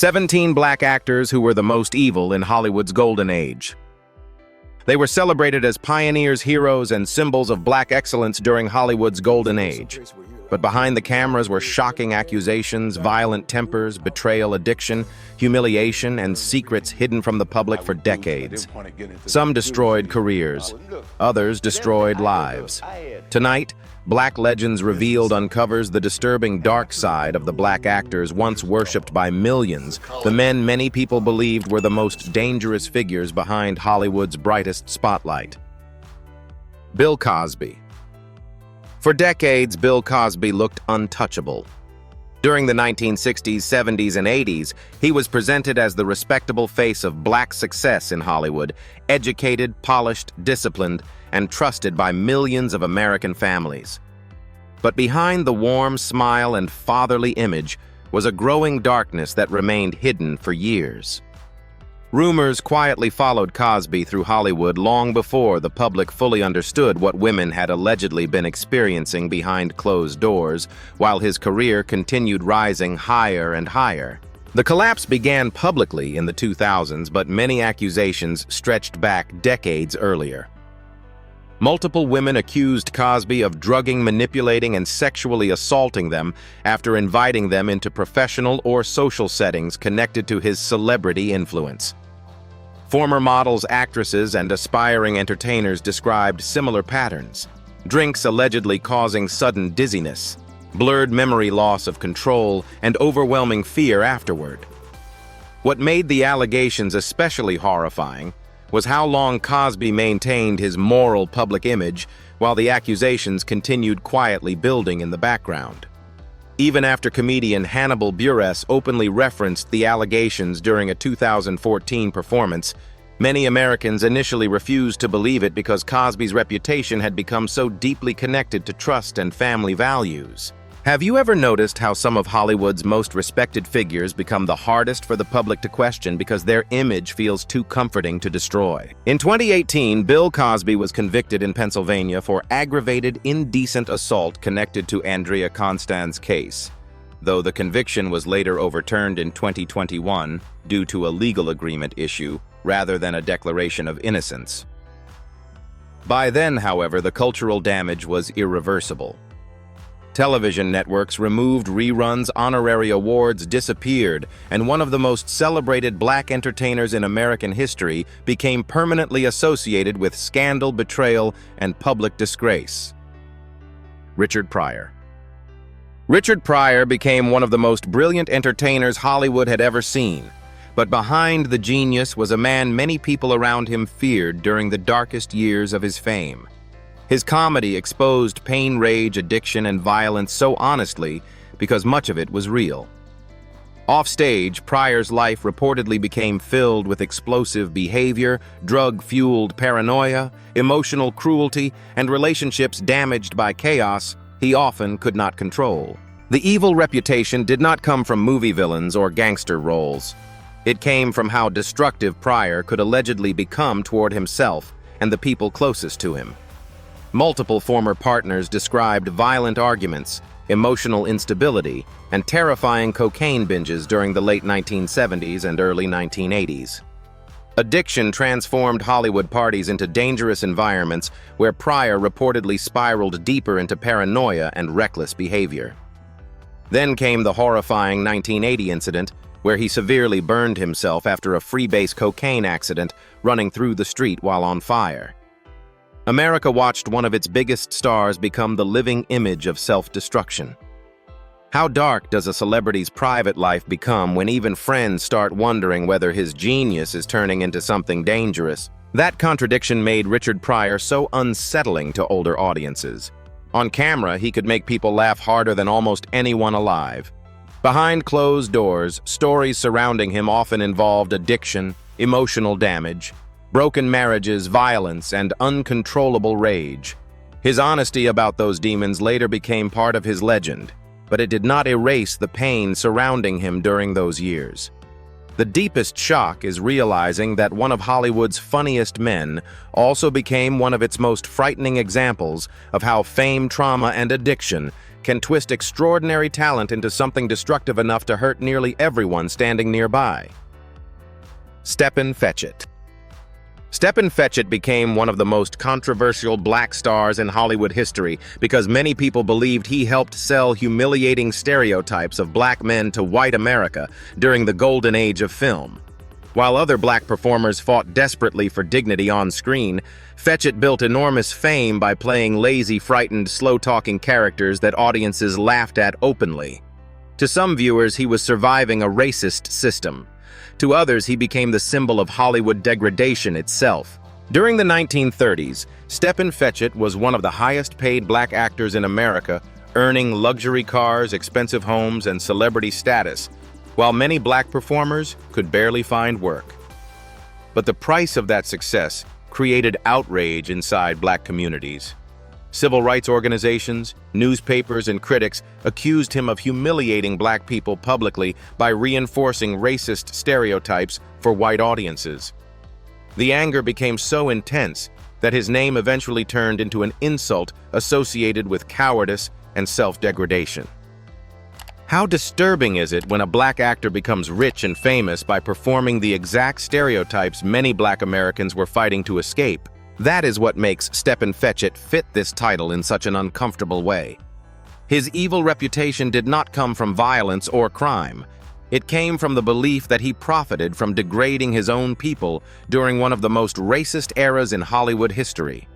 17 black actors who were the most evil in Hollywood's golden age. They were celebrated as pioneers, heroes, and symbols of black excellence during Hollywood's golden age. But behind the cameras were shocking accusations, violent tempers, betrayal, addiction, humiliation, and secrets hidden from the public for decades. Some destroyed careers. Others destroyed lives. Tonight, Black Legends Revealed uncovers the disturbing dark side of the black actors once worshipped by millions, the men many people believed were the most dangerous figures behind Hollywood's brightest spotlight. Bill Cosby. For decades, Bill Cosby looked untouchable. During the 1960s, 70s, and 80s, he was presented as the respectable face of black success in Hollywood, educated, polished, disciplined, and trusted by millions of American families. But behind the warm smile and fatherly image was a growing darkness that remained hidden for years. Rumors quietly followed Cosby through Hollywood long before the public fully understood what women had allegedly been experiencing behind closed doors, while his career continued rising higher and higher. The collapse began publicly in the 2000s, but many accusations stretched back decades earlier. Multiple women accused Cosby of drugging, manipulating, and sexually assaulting them after inviting them into professional or social settings connected to his celebrity influence. Former models, actresses, and aspiring entertainers described similar patterns. Drinks allegedly causing sudden dizziness, blurred memory, loss of control, and overwhelming fear afterward. What made the allegations especially horrifying was how long Cosby maintained his moral public image while the accusations continued quietly building in the background. Even after comedian Hannibal Buress openly referenced the allegations during a 2014 performance, many Americans initially refused to believe it because Cosby's reputation had become so deeply connected to trust and family values. Have you ever noticed how some of Hollywood's most respected figures become the hardest for the public to question because their image feels too comforting to destroy? In 2018, Bill Cosby was convicted in Pennsylvania for aggravated indecent assault connected to Andrea Constand's case, though the conviction was later overturned in 2021 due to a legal agreement issue rather than a declaration of innocence. By then, however, the cultural damage was irreversible. Television networks removed reruns, honorary awards disappeared, and one of the most celebrated black entertainers in American history became permanently associated with scandal, betrayal, and public disgrace. Richard Pryor. Richard Pryor became one of the most brilliant entertainers Hollywood had ever seen, but behind the genius was a man many people around him feared during the darkest years of his fame. His comedy exposed pain, rage, addiction, and violence so honestly because much of it was real. Offstage, Pryor's life reportedly became filled with explosive behavior, drug-fueled paranoia, emotional cruelty, and relationships damaged by chaos he often could not control. The evil reputation did not come from movie villains or gangster roles. It came from how destructive Pryor could allegedly become toward himself and the people closest to him. Multiple former partners described violent arguments, emotional instability, and terrifying cocaine binges during the late 1970s and early 1980s. Addiction transformed Hollywood parties into dangerous environments where Pryor reportedly spiraled deeper into paranoia and reckless behavior. Then came the horrifying 1980 incident where he severely burned himself after a freebase cocaine accident running through the street while on fire. America watched one of its biggest stars become the living image of self-destruction. How dark does a celebrity's private life become when even friends start wondering whether his genius is turning into something dangerous? That contradiction made Richard Pryor so unsettling to older audiences. On camera, he could make people laugh harder than almost anyone alive. Behind closed doors, stories surrounding him often involved addiction, emotional damage, broken marriages, violence, and uncontrollable rage. His honesty about those demons later became part of his legend, but it did not erase the pain surrounding him during those years. The deepest shock is realizing that one of Hollywood's funniest men also became one of its most frightening examples of how fame, trauma, and addiction can twist extraordinary talent into something destructive enough to hurt nearly everyone standing nearby. Stepin Fetchit. Stepin Fetchit became one of the most controversial black stars in Hollywood history because many people believed he helped sell humiliating stereotypes of black men to white America during the golden age of film. While other black performers fought desperately for dignity on screen, Fetchit built enormous fame by playing lazy, frightened, slow-talking characters that audiences laughed at openly. To some viewers, he was surviving a racist system. To others, he became the symbol of Hollywood degradation itself. During the 1930s, Stepin Fetchit was one of the highest-paid black actors in America, earning luxury cars, expensive homes, and celebrity status, while many black performers could barely find work. But the price of that success created outrage inside black communities. Civil rights organizations, newspapers, and critics accused him of humiliating black people publicly by reinforcing racist stereotypes for white audiences. The anger became so intense that his name eventually turned into an insult associated with cowardice and self-degradation. How disturbing is it when a black actor becomes rich and famous by performing the exact stereotypes many black Americans were fighting to escape? That is what makes Stepin Fetchit fit this title in such an uncomfortable way. His evil reputation did not come from violence or crime. It came from the belief that he profited from degrading his own people during one of the most racist eras in Hollywood history.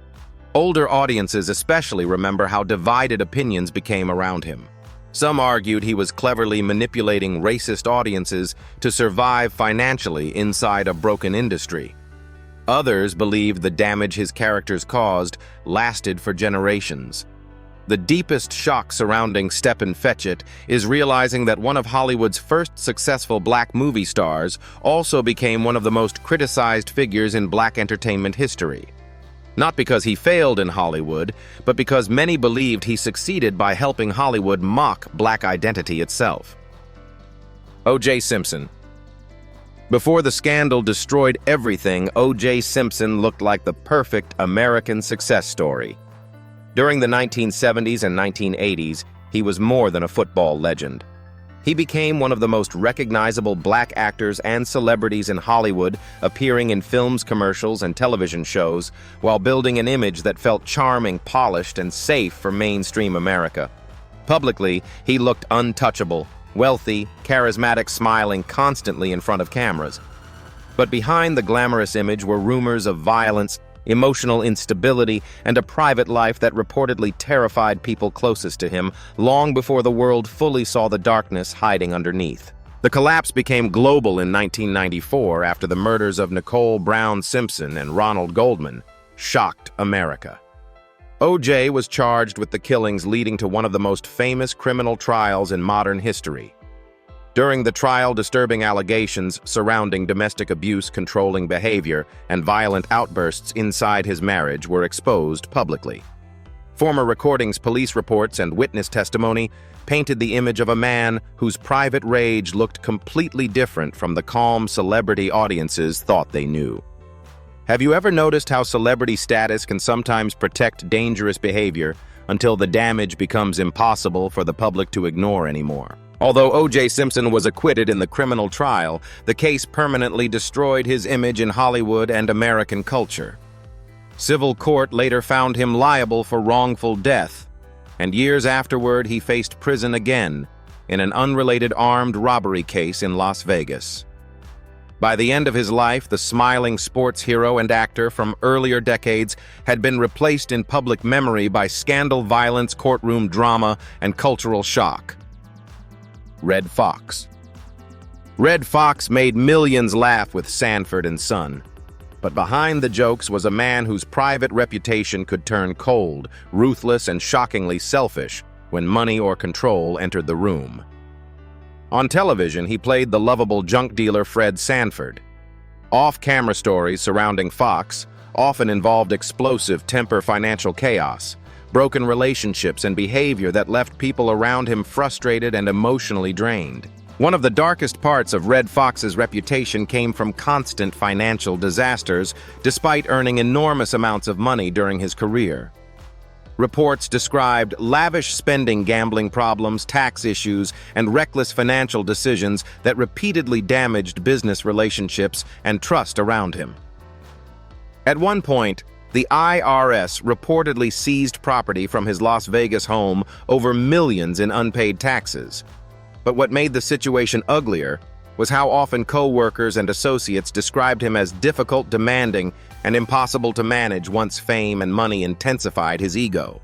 Older audiences especially remember how divided opinions became around him. Some argued he was cleverly manipulating racist audiences to survive financially inside a broken industry. Others believed the damage his characters caused lasted for generations. The deepest shock surrounding Stepin Fetchit is realizing that one of Hollywood's first successful black movie stars also became one of the most criticized figures in black entertainment history. Not because he failed in Hollywood, but because many believed he succeeded by helping Hollywood mock black identity itself. O.J. Simpson. Before the scandal destroyed everything, O.J. Simpson looked like the perfect American success story. During the 1970s and 1980s, he was more than a football legend. He became one of the most recognizable black actors and celebrities in Hollywood, appearing in films, commercials, and television shows, while building an image that felt charming, polished, and safe for mainstream America. Publicly, he looked untouchable, wealthy, charismatic, smiling constantly in front of cameras. But behind the glamorous image were rumors of violence, emotional instability, and a private life that reportedly terrified people closest to him long before the world fully saw the darkness hiding underneath. The collapse became global in 1994 after the murders of Nicole Brown Simpson and Ronald Goldman shocked America. O.J. was charged with the killings leading to one of the most famous criminal trials in modern history. During the trial, disturbing allegations surrounding domestic abuse, controlling behavior, and violent outbursts inside his marriage were exposed publicly. Former recordings, police reports, and witness testimony painted the image of a man whose private rage looked completely different from the calm celebrity audiences thought they knew. Have you ever noticed how celebrity status can sometimes protect dangerous behavior until the damage becomes impossible for the public to ignore anymore? Although O.J. Simpson was acquitted in the criminal trial, the case permanently destroyed his image in Hollywood and American culture. Civil court later found him liable for wrongful death, and years afterward he faced prison again in an unrelated armed robbery case in Las Vegas. By the end of his life, the smiling sports hero and actor from earlier decades had been replaced in public memory by scandal, violence, courtroom drama, and cultural shock. Redd Foxx. Redd Foxx made millions laugh with Sanford and Son. But behind the jokes was a man whose private reputation could turn cold, ruthless, and shockingly selfish when money or control entered the room. On television, he played the lovable junk dealer Fred Sanford. Off-camera stories surrounding Foxx often involved explosive temper, financial chaos, broken relationships, and behavior that left people around him frustrated and emotionally drained. One of the darkest parts of Redd Foxx's reputation came from constant financial disasters, despite earning enormous amounts of money during his career. Reports described lavish spending, gambling problems, tax issues, and reckless financial decisions that repeatedly damaged business relationships and trust around him. At one point, the IRS reportedly seized property from his Las Vegas home over millions in unpaid taxes. But what made the situation uglier was how often co-workers and associates described him as difficult, demanding, and impossible to manage once fame and money intensified his ego.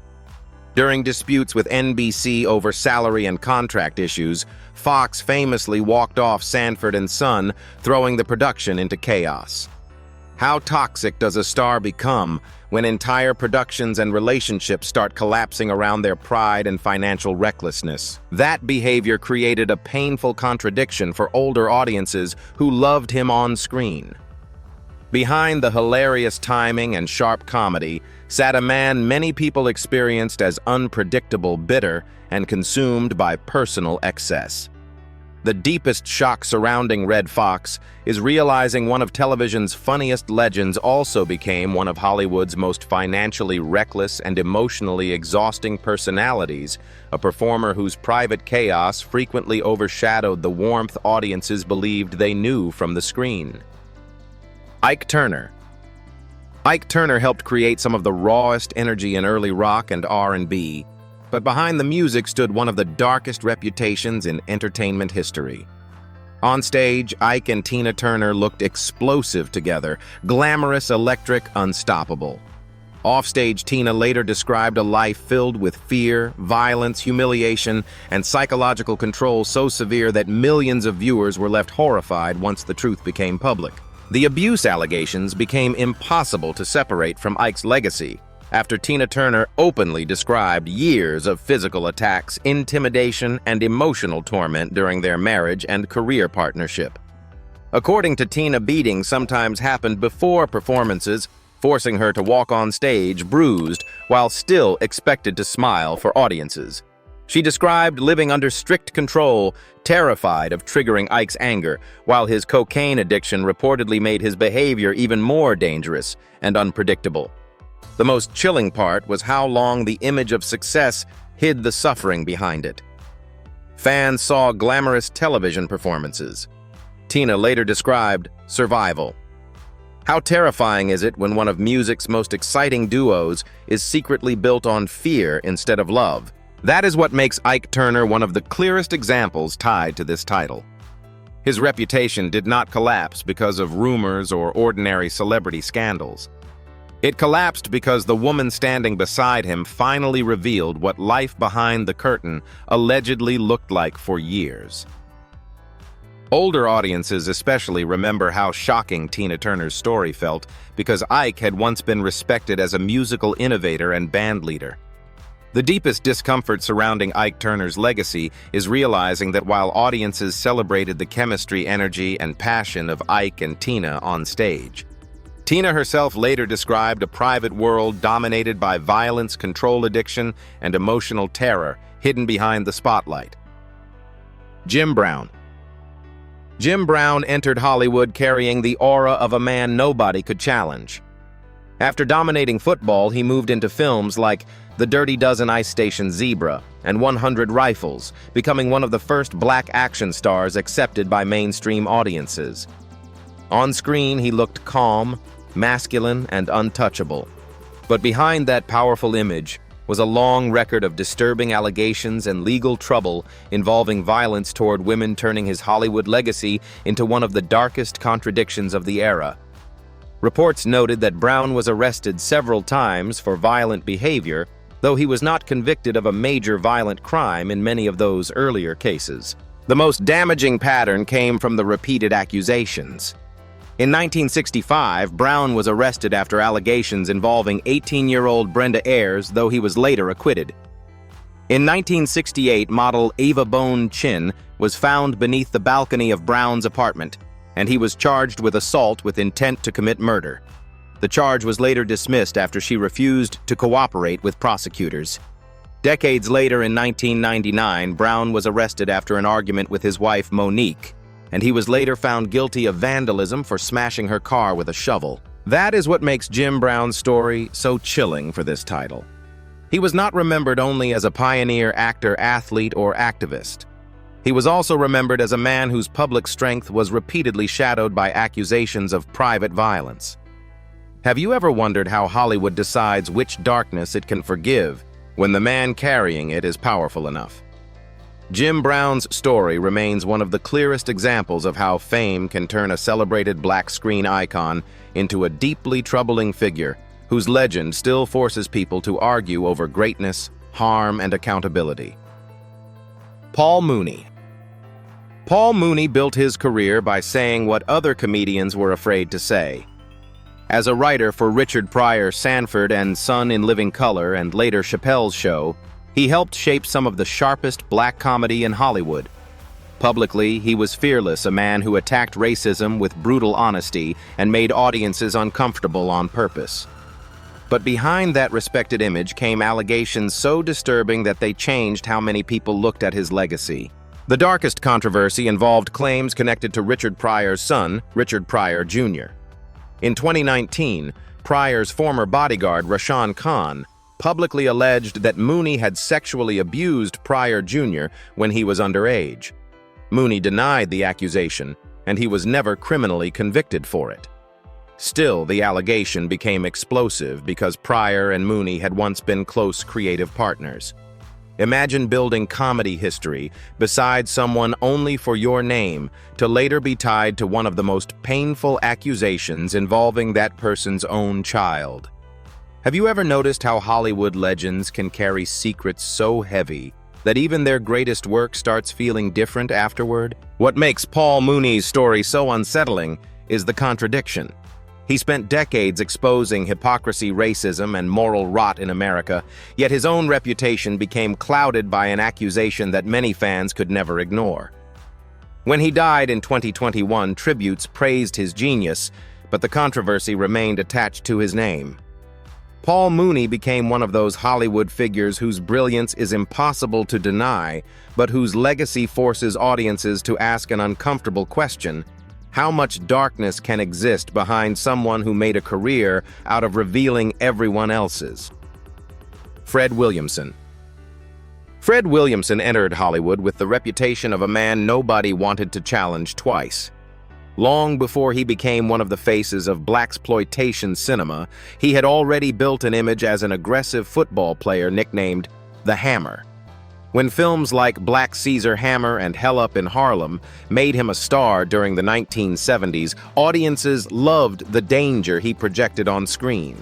During disputes with NBC over salary and contract issues, Foxx famously walked off Sanford & Son, throwing the production into chaos. How toxic does a star become when entire productions and relationships start collapsing around their pride and financial recklessness? That behavior created a painful contradiction for older audiences who loved him on screen. Behind the hilarious timing and sharp comedy sat a man many people experienced as unpredictable, bitter, and consumed by personal excess. The deepest shock surrounding Red Fox is realizing one of television's funniest legends also became one of Hollywood's most financially reckless and emotionally exhausting personalities, a performer whose private chaos frequently overshadowed the warmth audiences believed they knew from the screen. Ike Turner. Ike Turner helped create some of the rawest energy in early rock and R&B, but behind the music stood one of the darkest reputations in entertainment history. On stage, Ike and Tina Turner looked explosive together, glamorous, electric, unstoppable. Offstage, Tina later described a life filled with fear, violence, humiliation, and psychological control so severe that millions of viewers were left horrified once the truth became public. The abuse allegations became impossible to separate from Ike's legacy, after Tina Turner openly described years of physical attacks, intimidation, and emotional torment during their marriage and career partnership. According to Tina, beatings sometimes happened before performances, forcing her to walk on stage bruised while still expected to smile for audiences. She described living under strict control, terrified of triggering Ike's anger, while his cocaine addiction reportedly made his behavior even more dangerous and unpredictable. The most chilling part was how long the image of success hid the suffering behind it. Fans saw glamorous television performances. Tina later described survival. How terrifying is it when one of music's most exciting duos is secretly built on fear instead of love? That is what makes Ike Turner one of the clearest examples tied to this title. His reputation did not collapse because of rumors or ordinary celebrity scandals. It collapsed because the woman standing beside him finally revealed what life behind the curtain allegedly looked like for years. Older audiences especially remember how shocking Tina Turner's story felt because Ike had once been respected as a musical innovator and band leader. The deepest discomfort surrounding Ike Turner's legacy is realizing that while audiences celebrated the chemistry, energy, and passion of Ike and Tina on stage, Tina herself later described a private world dominated by violence, control addiction, and emotional terror hidden behind the spotlight. Jim Brown. Jim Brown entered Hollywood carrying the aura of a man nobody could challenge. After dominating football, he moved into films like The Dirty Dozen, Ice Station Zebra, and 100 Rifles, becoming one of the first black action stars accepted by mainstream audiences. On screen, he looked calm, masculine, and untouchable. But behind that powerful image was a long record of disturbing allegations and legal trouble involving violence toward women, turning his Hollywood legacy into one of the darkest contradictions of the era. Reports noted that Brown was arrested several times for violent behavior, though he was not convicted of a major violent crime in many of those earlier cases. The most damaging pattern came from the repeated accusations. In 1965, Brown was arrested after allegations involving 18-year-old Brenda Ayers, though he was later acquitted. In 1968, model Ava Bone Chin was found beneath the balcony of Brown's apartment, and he was charged with assault with intent to commit murder. The charge was later dismissed after she refused to cooperate with prosecutors. Decades later, in 1999, Brown was arrested after an argument with his wife, Monique, and he was later found guilty of vandalism for smashing her car with a shovel. That is what makes Jim Brown's story so chilling for this title. He was not remembered only as a pioneer actor, athlete, or activist. He was also remembered as a man whose public strength was repeatedly shadowed by accusations of private violence. Have you ever wondered how Hollywood decides which darkness it can forgive when the man carrying it is powerful enough? Jim Brown's story remains one of the clearest examples of how fame can turn a celebrated black screen icon into a deeply troubling figure whose legend still forces people to argue over greatness, harm, and accountability. Paul Mooney. Paul Mooney built his career by saying what other comedians were afraid to say. As a writer for Richard Pryor, Sanford and Son in Living Color, and later Chappelle's Show, he helped shape some of the sharpest black comedy in Hollywood. Publicly, he was fearless, a man who attacked racism with brutal honesty and made audiences uncomfortable on purpose. But behind that respected image came allegations so disturbing that they changed how many people looked at his legacy. The darkest controversy involved claims connected to Richard Pryor's son, Richard Pryor Jr. In 2019, Pryor's former bodyguard, Rashawn Khan, publicly alleged that Mooney had sexually abused Pryor Jr. when he was underage. Mooney denied the accusation, and he was never criminally convicted for it. Still, the allegation became explosive because Pryor and Mooney had once been close creative partners. Imagine building comedy history beside someone only for your name to later be tied to one of the most painful accusations involving that person's own child. Have you ever noticed how Hollywood legends can carry secrets so heavy that even their greatest work starts feeling different afterward? What makes Paul Mooney's story so unsettling is the contradiction. He spent decades exposing hypocrisy, racism, and moral rot in America, yet his own reputation became clouded by an accusation that many fans could never ignore. When he died in 2021, tributes praised his genius, but the controversy remained attached to his name. Paul Mooney became one of those Hollywood figures whose brilliance is impossible to deny, but whose legacy forces audiences to ask an uncomfortable question: how much darkness can exist behind someone who made a career out of revealing everyone else's? Fred Williamson. Fred Williamson entered Hollywood with the reputation of a man nobody wanted to challenge twice. Long before he became one of the faces of blaxploitation cinema, he had already built an image as an aggressive football player nicknamed the Hammer. When films like Black Caesar Hammer and Hell Up in Harlem made him a star during the 1970s, audiences loved the danger he projected on screen.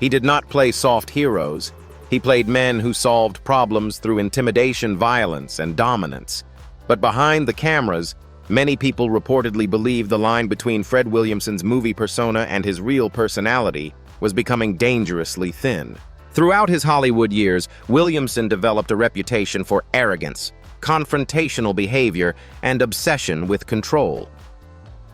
He did not play soft heroes. He played men who solved problems through intimidation, violence, and dominance. But behind the cameras, many people reportedly believed the line between Fred Williamson's movie persona and his real personality was becoming dangerously thin. Throughout his Hollywood years, Williamson developed a reputation for arrogance, confrontational behavior, and obsession with control.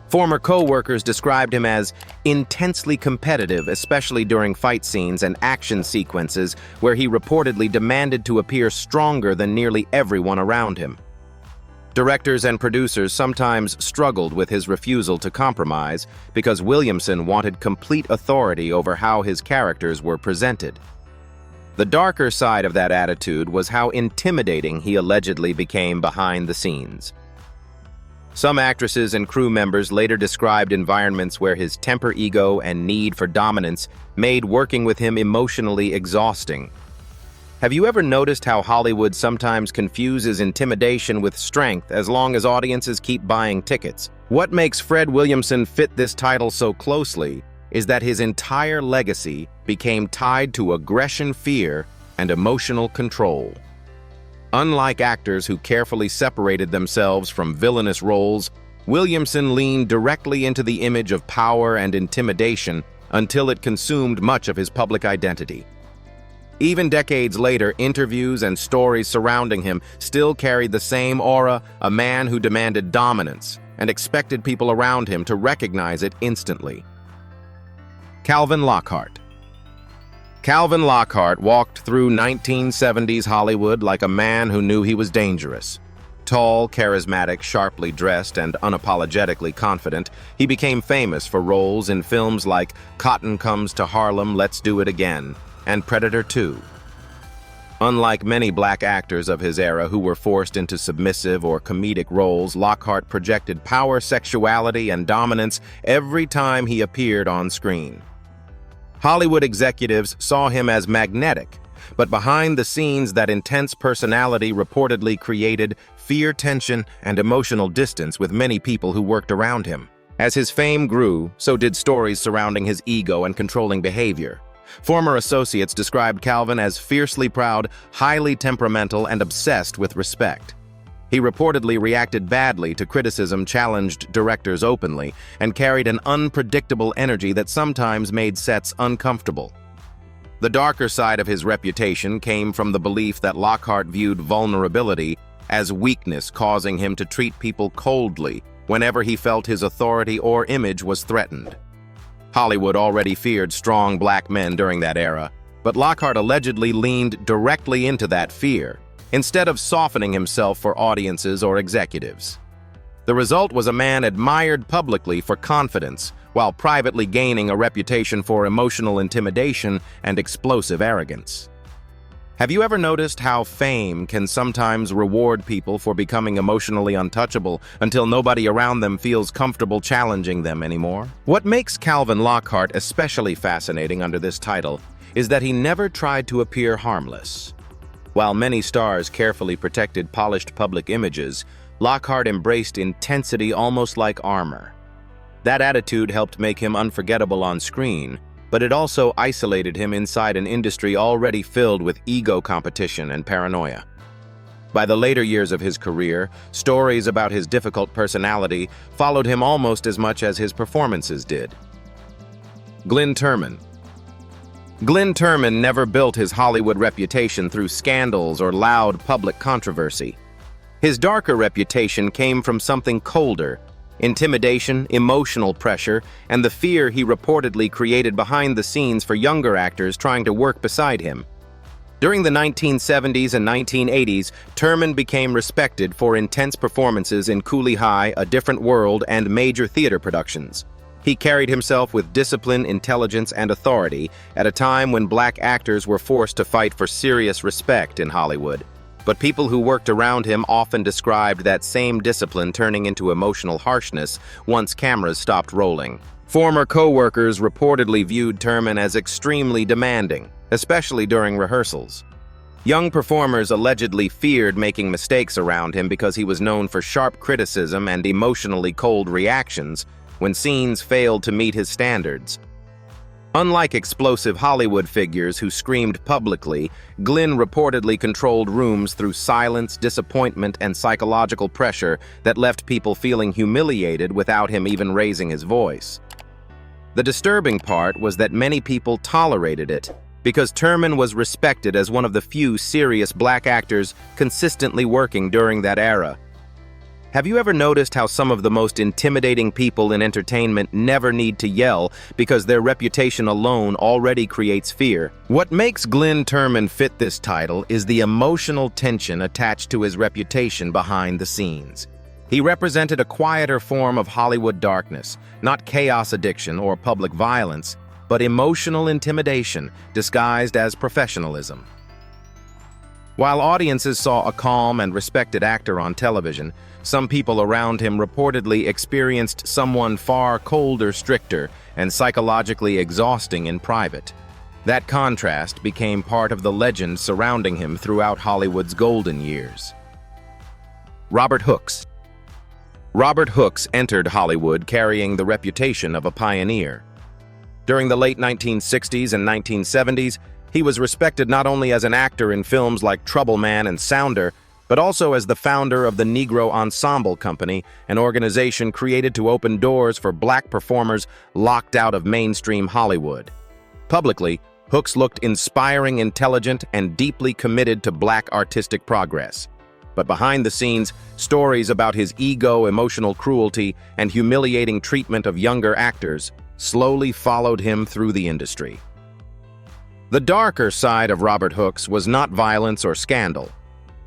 Former co-workers described him as intensely competitive, especially during fight scenes and action sequences where he reportedly demanded to appear stronger than nearly everyone around him. Directors and producers sometimes struggled with his refusal to compromise because Williamson wanted complete authority over how his characters were presented. The darker side of that attitude was how intimidating he allegedly became behind the scenes. Some actresses and crew members later described environments where his temper, ego, and need for dominance made working with him emotionally exhausting. Have you ever noticed how Hollywood sometimes confuses intimidation with strength as long as audiences keep buying tickets? What makes Fred Williamson fit this title so closely is that his entire legacy became tied to aggression, fear, and emotional control. Unlike actors who carefully separated themselves from villainous roles, Williamson leaned directly into the image of power and intimidation until it consumed much of his public identity. Even decades later, interviews and stories surrounding him still carried the same aura, a man who demanded dominance and expected people around him to recognize it instantly. Calvin Lockhart. Calvin Lockhart walked through 1970s Hollywood like a man who knew he was dangerous. Tall, charismatic, sharply dressed, and unapologetically confident, he became famous for roles in films like Cotton Comes to Harlem, Let's Do It Again, and Predator 2. Unlike many black actors of his era who were forced into submissive or comedic roles, Lockhart projected power, sexuality, and dominance every time he appeared on screen. Hollywood executives saw him as magnetic, but behind the scenes that intense personality reportedly created fear, tension, and emotional distance with many people who worked around him. As his fame grew, so did stories surrounding his ego and controlling behavior. Former associates described Calvin as fiercely proud, highly temperamental, and obsessed with respect. He reportedly reacted badly to criticism, challenged directors openly, and carried an unpredictable energy that sometimes made sets uncomfortable. The darker side of his reputation came from the belief that Lockhart viewed vulnerability as weakness, causing him to treat people coldly whenever he felt his authority or image was threatened. Hollywood already feared strong black men during that era, but Lockhart allegedly leaned directly into that fear, instead of softening himself for audiences or executives. The result was a man admired publicly for confidence, while privately gaining a reputation for emotional intimidation and explosive arrogance. Have you ever noticed how fame can sometimes reward people for becoming emotionally untouchable until nobody around them feels comfortable challenging them anymore? What makes Calvin Lockhart especially fascinating under this title is that he never tried to appear harmless. While many stars carefully protected polished public images, Lockhart embraced intensity almost like armor. That attitude helped make him unforgettable on screen, but it also isolated him inside an industry already filled with ego competition and paranoia. By the later years of his career, stories about his difficult personality followed him almost as much as his performances did. Glynn Turman. Glynn Turman never built his Hollywood reputation through scandals or loud public controversy. His darker reputation came from something colder: intimidation, emotional pressure, and the fear he reportedly created behind the scenes for younger actors trying to work beside him. During the 1970s and 1980s, Turman became respected for intense performances in Cooley High, A Different World, and major theater productions. He carried himself with discipline, intelligence, and authority at a time when black actors were forced to fight for serious respect in Hollywood. But people who worked around him often described that same discipline turning into emotional harshness once cameras stopped rolling. Former co-workers reportedly viewed Turman as extremely demanding, especially during rehearsals. Young performers allegedly feared making mistakes around him because he was known for sharp criticism and emotionally cold reactions when scenes failed to meet his standards. Unlike explosive Hollywood figures who screamed publicly, Glynn reportedly controlled rooms through silence, disappointment, and psychological pressure that left people feeling humiliated without him even raising his voice. The disturbing part was that many people tolerated it, because Turman was respected as one of the few serious black actors consistently working during that era. Have you ever noticed how some of the most intimidating people in entertainment never need to yell because their reputation alone already creates fear? What makes Glynn Turman fit this title is the emotional tension attached to his reputation behind the scenes. He represented a quieter form of Hollywood darkness, not chaos addiction or public violence, but emotional intimidation disguised as professionalism. While audiences saw a calm and respected actor on television, some people around him reportedly experienced someone far colder, stricter, and psychologically exhausting in private. That contrast became part of the legend surrounding him throughout Hollywood's golden years. Robert Hooks. Robert Hooks entered Hollywood carrying the reputation of a pioneer. During the late 1960s and 1970s, he was respected not only as an actor in films like Trouble Man and Sounder, but also as the founder of the Negro Ensemble Company, an organization created to open doors for black performers locked out of mainstream Hollywood. Publicly, Hooks looked inspiring, intelligent, and deeply committed to black artistic progress. But behind the scenes, stories about his ego, emotional cruelty, and humiliating treatment of younger actors slowly followed him through the industry. The darker side of Robert Hooks was not violence or scandal.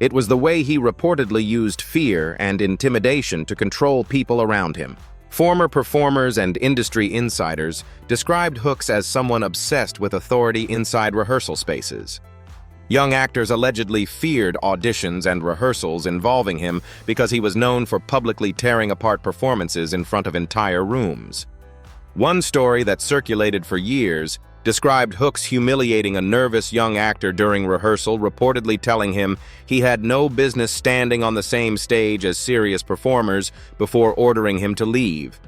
It was the way he reportedly used fear and intimidation to control people around him. Former performers and industry insiders described Hooks as someone obsessed with authority inside rehearsal spaces. Young actors allegedly feared auditions and rehearsals involving him because he was known for publicly tearing apart performances in front of entire rooms. One story that circulated for years described Hooks humiliating a nervous young actor during rehearsal, reportedly telling him he had no business standing on the same stage as serious performers before ordering him to leave.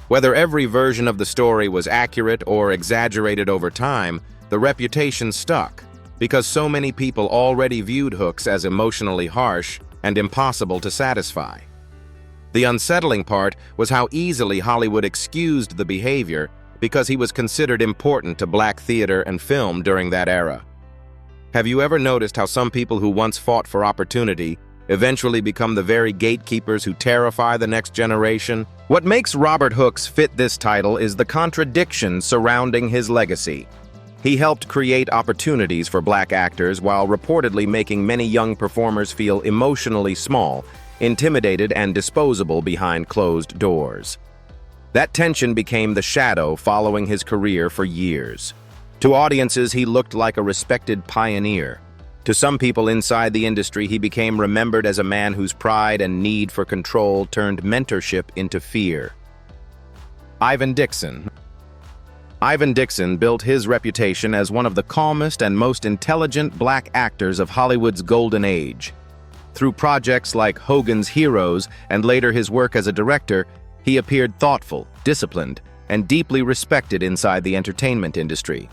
Whether every version of the story was accurate or exaggerated over time, the reputation stuck, because so many people already viewed Hooks as emotionally harsh and impossible to satisfy. The unsettling part was how easily Hollywood excused the behavior because he was considered important to black theater and film during that era. Have you ever noticed how some people who once fought for opportunity eventually become the very gatekeepers who terrify the next generation? What makes Robert Hooks fit this title is the contradiction surrounding his legacy. He helped create opportunities for black actors while reportedly making many young performers feel emotionally small, intimidated, and disposable behind closed doors. That tension became the shadow following his career for years. To audiences, he looked like a respected pioneer. To some people inside the industry, he became remembered as a man whose pride and need for control turned mentorship into fear. Ivan Dixon. Ivan Dixon built his reputation as one of the calmest and most intelligent black actors of Hollywood's golden age. Through projects like Hogan's Heroes and later his work as a director, he appeared thoughtful, disciplined, and deeply respected inside the entertainment industry.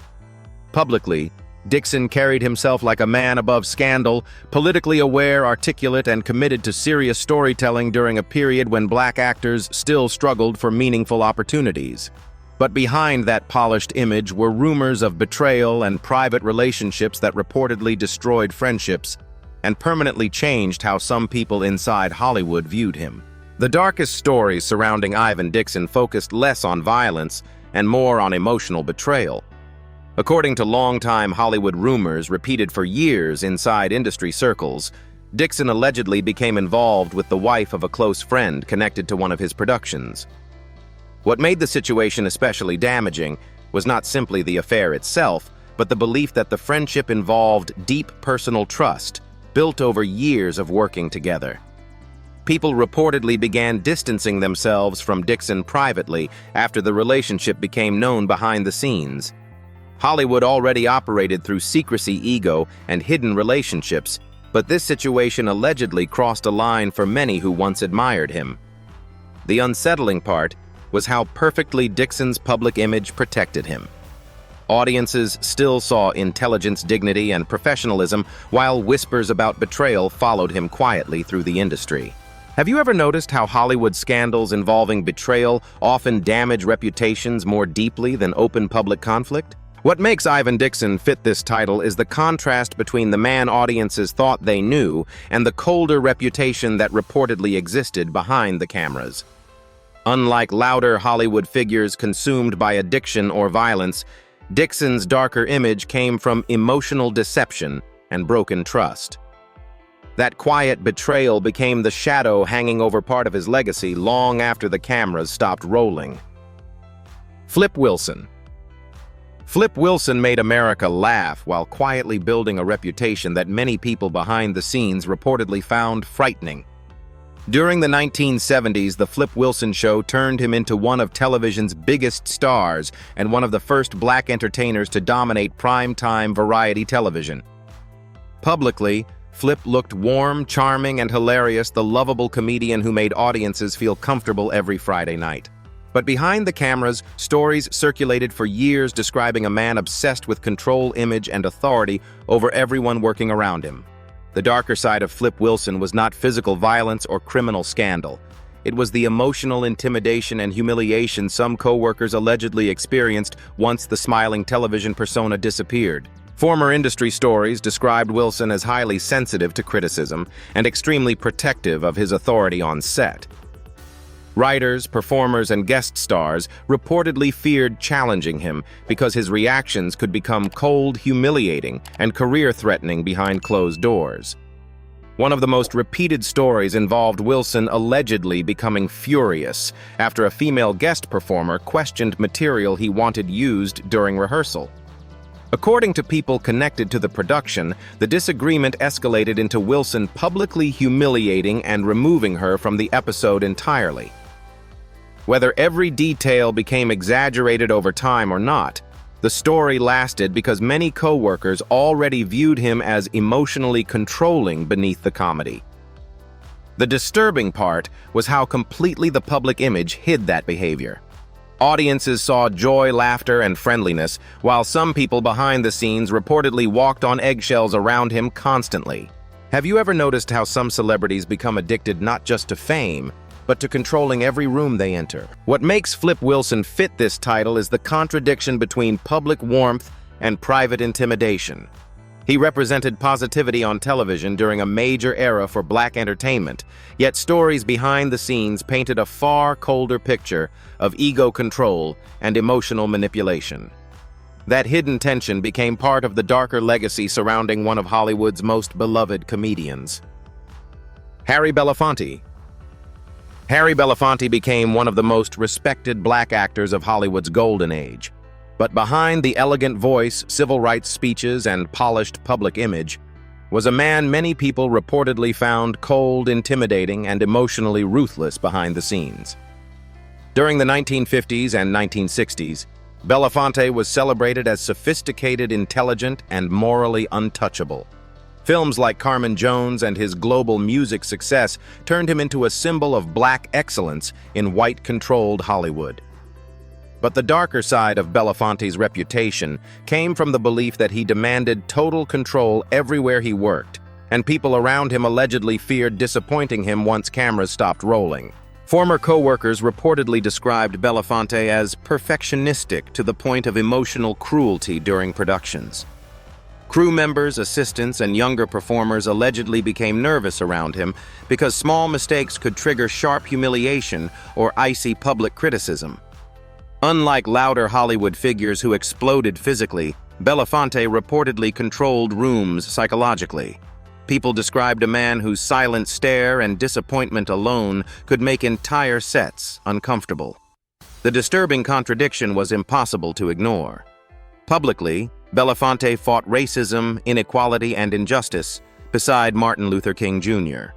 Publicly, Dixon carried himself like a man above scandal, politically aware, articulate, and committed to serious storytelling during a period when black actors still struggled for meaningful opportunities. But behind that polished image were rumors of betrayal and private relationships that reportedly destroyed friendships and permanently changed how some people inside Hollywood viewed him. The darkest stories surrounding Ivan Dixon focused less on violence and more on emotional betrayal. According to longtime Hollywood rumors repeated for years inside industry circles, Dixon allegedly became involved with the wife of a close friend connected to one of his productions. What made the situation especially damaging was not simply the affair itself, but the belief that the friendship involved deep personal trust, built over years of working together. People reportedly began distancing themselves from Dixon privately after the relationship became known behind the scenes. Hollywood already operated through secrecy, ego, and hidden relationships, but this situation allegedly crossed a line for many who once admired him. The unsettling part was how perfectly Dixon's public image protected him. Audiences still saw intelligence, dignity, and professionalism, while whispers about betrayal followed him quietly through the industry. Have you ever noticed how Hollywood scandals involving betrayal often damage reputations more deeply than open public conflict? What makes Ivan Dixon fit this title is the contrast between the man audiences thought they knew and the colder reputation that reportedly existed behind the cameras. Unlike louder Hollywood figures consumed by addiction or violence, Dixon's darker image came from emotional deception and broken trust. That quiet betrayal became the shadow hanging over part of his legacy long after the cameras stopped rolling. Flip Wilson. Flip Wilson made America laugh while quietly building a reputation that many people behind the scenes reportedly found frightening. During the 1970s, the Flip Wilson Show turned him into one of television's biggest stars and one of the first black entertainers to dominate primetime variety television. Publicly, Flip looked warm, charming, and hilarious, the lovable comedian who made audiences feel comfortable every Friday night. But behind the cameras, stories circulated for years describing a man obsessed with control, image, and authority over everyone working around him. The darker side of Flip Wilson was not physical violence or criminal scandal. It was the emotional intimidation and humiliation some co-workers allegedly experienced once the smiling television persona disappeared. Former industry stories described Wilson as highly sensitive to criticism and extremely protective of his authority on set. Writers, performers, and guest stars reportedly feared challenging him because his reactions could become cold, humiliating, and career-threatening behind closed doors. One of the most repeated stories involved Wilson allegedly becoming furious after a female guest performer questioned material he wanted used during rehearsal. According to people connected to the production, the disagreement escalated into Wilson publicly humiliating and removing her from the episode entirely. Whether every detail became exaggerated over time or not, the story lasted because many co-workers already viewed him as emotionally controlling beneath the comedy. The disturbing part was how completely the public image hid that behavior. Audiences saw joy, laughter, and friendliness, while some people behind the scenes reportedly walked on eggshells around him constantly. Have you ever noticed how some celebrities become addicted not just to fame, but to controlling every room they enter? What makes Flip Wilson fit this title is the contradiction between public warmth and private intimidation. He represented positivity on television during a major era for black entertainment, yet stories behind the scenes painted a far colder picture of ego control and emotional manipulation. That hidden tension became part of the darker legacy surrounding one of Hollywood's most beloved comedians. Harry Belafonte. Harry Belafonte became one of the most respected black actors of Hollywood's golden age. But behind the elegant voice, civil rights speeches, and polished public image was a man many people reportedly found cold, intimidating, and emotionally ruthless behind the scenes. During the 1950s and 1960s, Belafonte was celebrated as sophisticated, intelligent, and morally untouchable. Films like Carmen Jones and his global music success turned him into a symbol of black excellence in white-controlled Hollywood. But the darker side of Belafonte's reputation came from the belief that he demanded total control everywhere he worked, and people around him allegedly feared disappointing him once cameras stopped rolling. Former co-workers reportedly described Belafonte as perfectionistic to the point of emotional cruelty during productions. Crew members, assistants, and younger performers allegedly became nervous around him because small mistakes could trigger sharp humiliation or icy public criticism. Unlike louder Hollywood figures who exploded physically, Belafonte reportedly controlled rooms psychologically. People described a man whose silent stare and disappointment alone could make entire sets uncomfortable. The disturbing contradiction was impossible to ignore. Publicly, Belafonte fought racism, inequality, and injustice beside Martin Luther King Jr.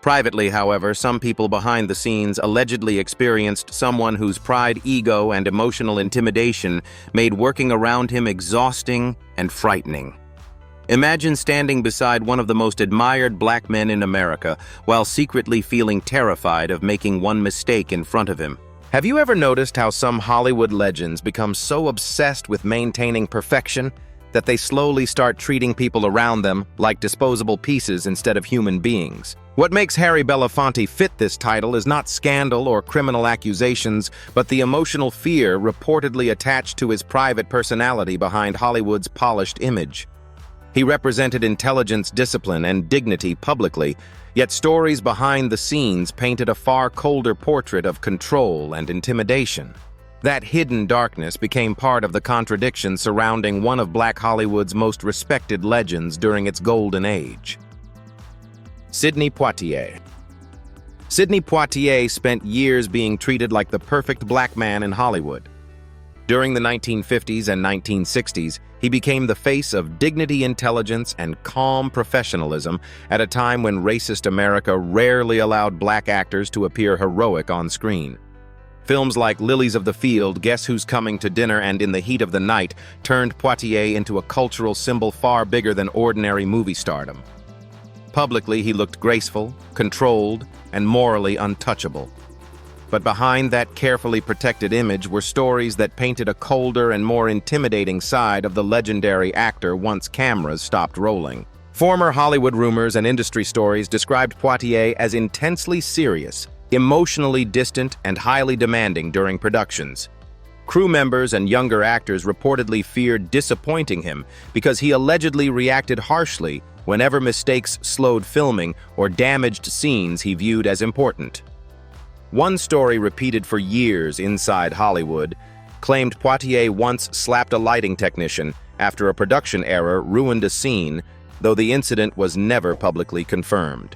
Privately, however, some people behind the scenes allegedly experienced someone whose pride, ego, and emotional intimidation made working around him exhausting and frightening. Imagine standing beside one of the most admired black men in America while secretly feeling terrified of making one mistake in front of him. Have you ever noticed how some Hollywood legends become so obsessed with maintaining perfection that they slowly start treating people around them like disposable pieces instead of human beings? What makes Harry Belafonte fit this title is not scandal or criminal accusations, but the emotional fear reportedly attached to his private personality behind Hollywood's polished image. He represented intelligence, discipline, and dignity publicly, yet stories behind the scenes painted a far colder portrait of control and intimidation. That hidden darkness became part of the contradiction surrounding one of Black Hollywood's most respected legends during its golden age. Sidney Poitier. Sidney Poitier spent years being treated like the perfect black man in Hollywood. During the 1950s and 1960s, he became the face of dignity, intelligence, and calm professionalism at a time when racist America rarely allowed black actors to appear heroic on screen. Films like Lilies of the Field, Guess Who's Coming to Dinner, and In the Heat of the Night turned Poitier into a cultural symbol far bigger than ordinary movie stardom. Publicly, he looked graceful, controlled, and morally untouchable. But behind that carefully protected image were stories that painted a colder and more intimidating side of the legendary actor once cameras stopped rolling. Former Hollywood rumors and industry stories described Poitier as intensely serious, emotionally distant, and highly demanding during productions. Crew members and younger actors reportedly feared disappointing him because he allegedly reacted harshly whenever mistakes slowed filming or damaged scenes he viewed as important. One story repeated for years inside Hollywood claimed Poitier once slapped a lighting technician after a production error ruined a scene, though the incident was never publicly confirmed.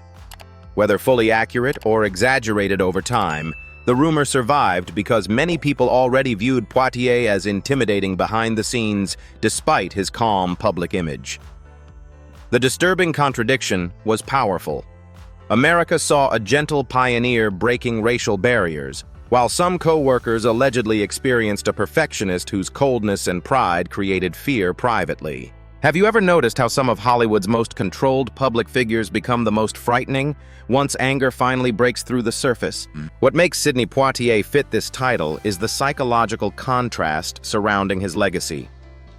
Whether fully accurate or exaggerated over time, The rumor survived because many people already viewed Poitier as intimidating behind the scenes despite his calm public image. The disturbing contradiction was powerful. America saw a gentle pioneer breaking racial barriers, while some co-workers allegedly experienced a perfectionist whose coldness and pride created fear privately. Have you ever noticed how some of Hollywood's most controlled public figures become the most frightening once anger finally breaks through the surface? What makes Sidney Poitier fit this title is the psychological contrast surrounding his legacy.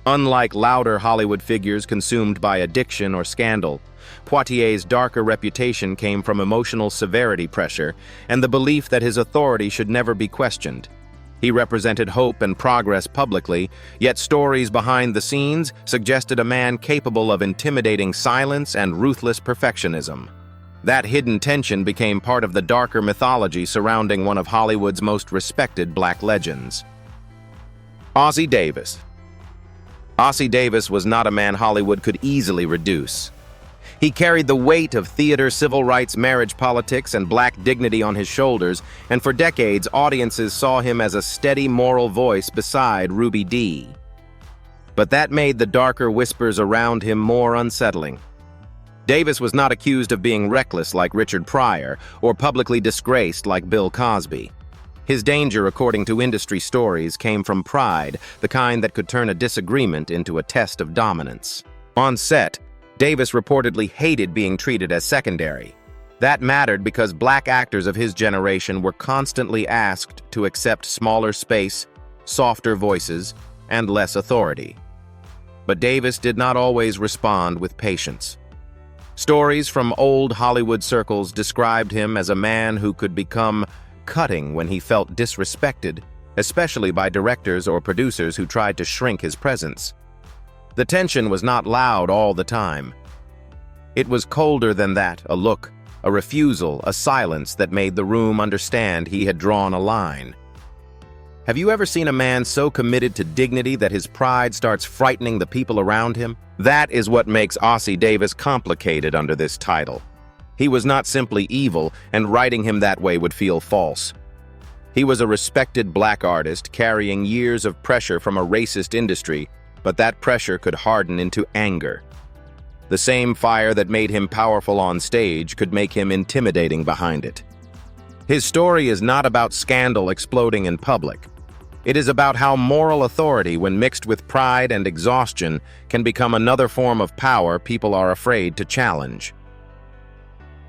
Unlike louder Hollywood figures consumed by addiction or scandal, Poitier's darker reputation came from emotional severity pressure and the belief that his authority should never be questioned. He represented hope and progress publicly, yet stories behind the scenes suggested a man capable of intimidating silence and ruthless perfectionism. That hidden tension became part of the darker mythology surrounding one of Hollywood's most respected black legends. Ossie Davis. Ossie Davis was not a man Hollywood could easily reduce. He carried the weight of theater, civil rights, marriage politics, and black dignity on his shoulders, and for decades, audiences saw him as a steady moral voice beside Ruby Dee. But that made the darker whispers around him more unsettling. Davis was not accused of being reckless like Richard Pryor, or publicly disgraced like Bill Cosby. His danger, according to industry stories, came from pride, the kind that could turn a disagreement into a test of dominance. On set, Davis reportedly hated being treated as secondary. That mattered because black actors of his generation were constantly asked to accept smaller space, softer voices, and less authority. But Davis did not always respond with patience. Stories from old Hollywood circles described him as a man who could become cutting when he felt disrespected, especially by directors or producers who tried to shrink his presence. The tension was not loud all the time. It was colder than that, a look, a refusal, a silence that made the room understand he had drawn a line. Have you ever seen a man so committed to dignity that his pride starts frightening the people around him? That is what makes Ossie Davis complicated under this title. He was not simply evil, and writing him that way would feel false. He was a respected black artist carrying years of pressure from a racist industry, but that pressure could harden into anger. The same fire that made him powerful on stage could make him intimidating behind it. His story is not about scandal exploding in public. It is about how moral authority, when mixed with pride and exhaustion, can become another form of power people are afraid to challenge.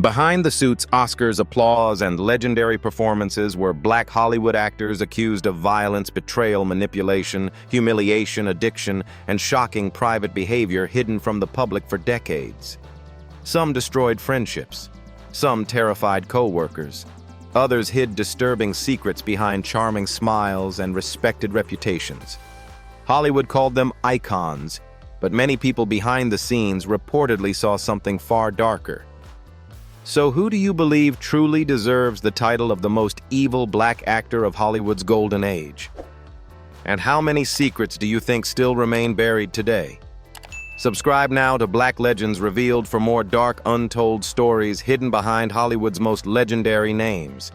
Behind the suits, Oscars, applause, and legendary performances were black Hollywood actors accused of violence, betrayal, manipulation, humiliation, addiction, and shocking private behavior hidden from the public for decades. Some destroyed friendships. Some terrified co-workers. Others hid disturbing secrets behind charming smiles and respected reputations. Hollywood called them icons, but many people behind the scenes reportedly saw something far darker. So who do you believe truly deserves the title of the most evil black actor of Hollywood's golden age? And how many secrets do you think still remain buried today? Subscribe now to Black Legends Revealed for more dark, untold stories hidden behind Hollywood's most legendary names.